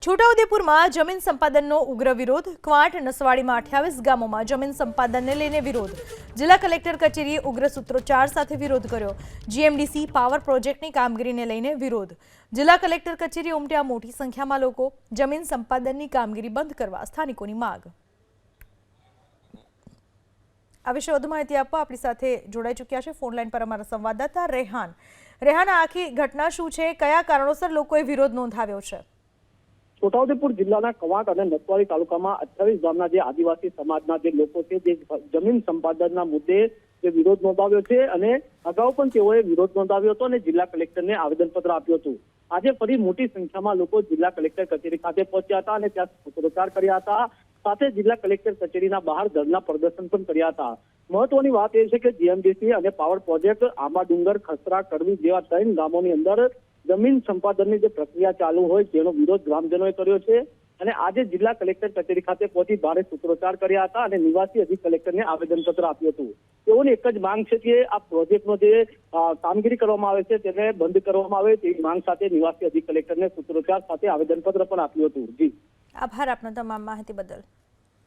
છોટાઉદેપુરમાં જમીન સંપાદનનો ઉગ્ર વિરોધ. ક્વાંટ નસવાડીમાં 28 ગામોમાં જમીન સંપાદનને લઈને વિરોધ. જિલ્લા કલેક્ટર કચેરીએ ઉગ્ર સૂત્રોચ્ચાર સાથે વિરોધ કર્યો. જીએમડીસી પાવર પ્રોજેક્ટની કામગીરીને લઈને વિરોધ. જિલ્લા કલેક્ટર કચેરીએ ઉમટ્યા મોટી સંખ્યામાં લોકો. જમીન સંપાદનની કામગીરી બંધ કરવા સ્થાનિકોની માંગ. આ વિશે વધુ માહિતી આપવા આપણી સાથે જોડાઈ ચૂક્યા છે ફોન લાઈન પર અમારા સંવાદદાતા રેહાન. રેહાન, આખી ઘટના શું છે? કયા કારણોસર લોકોએ વિરોધ નોંધાવ્યો છે? છોટાઉદેપુર જિલ્લાના કવાંટ અને નસવાડી તાલુકામાં 28 ગામના જે આદિવાસી સમાજના જે લોકો છે જે જમીન સંપાદનના મુદ્દે જે વિરોધ નોંધાવ્યો છે અને અગાઉ પણ તેઓએ વિરોધ નોંધાવ્યો હતો અને જિલ્લા કલેક્ટરને આવેદનપત્ર આપ્યું હતું. આજે ફરી મોટી સંખ્યામાં લોકો જિલ્લા કલેક્ટર કચેરી ખાતે પહોંચ્યા હતા અને ત્યાં સૂત્રોચ્ચાર કર્યા હતા. સાથે જિલ્લા કલેક્ટર કચેરીના બહાર ધરના પ્રદર્શન પણ કર્યા હતા. મહત્વની વાત એ છે કે જીએમડીસી અને પાવર પ્રોજેક્ટ આંબા ડુંગર, ખસરા, કડવી જેવા 3 ગામોની અંદર જમીન સંપાદનની જે પ્રક્રિયા ચાલુ હોય તેનો વિરોધ ગ્રામજનોએ કર્યો છે અને આજે જિલ્લા કલેક્ટર કચેરી ખાતે પહોંચી ભારે સૂત્રોચ્ચાર કર્યા હતા અને નિવાસી અધિક કલેક્ટરને આવેદનપત્ર આપ્યું હતું. તેઓની એક જ માંગ છે કે આ પ્રોજેક્ટનો જે કામગીરી કરવામાં આવે છે તેને બંધ કરવામાં આવે તેવી માંગ સાથે નિવાસી અધિક કલેક્ટરને સૂત્રોચ્ચાર સાથે આવેદનપત્ર પણ આપ્યું હતું. જી, આભાર આપનો તમામ માહિતી બદલ.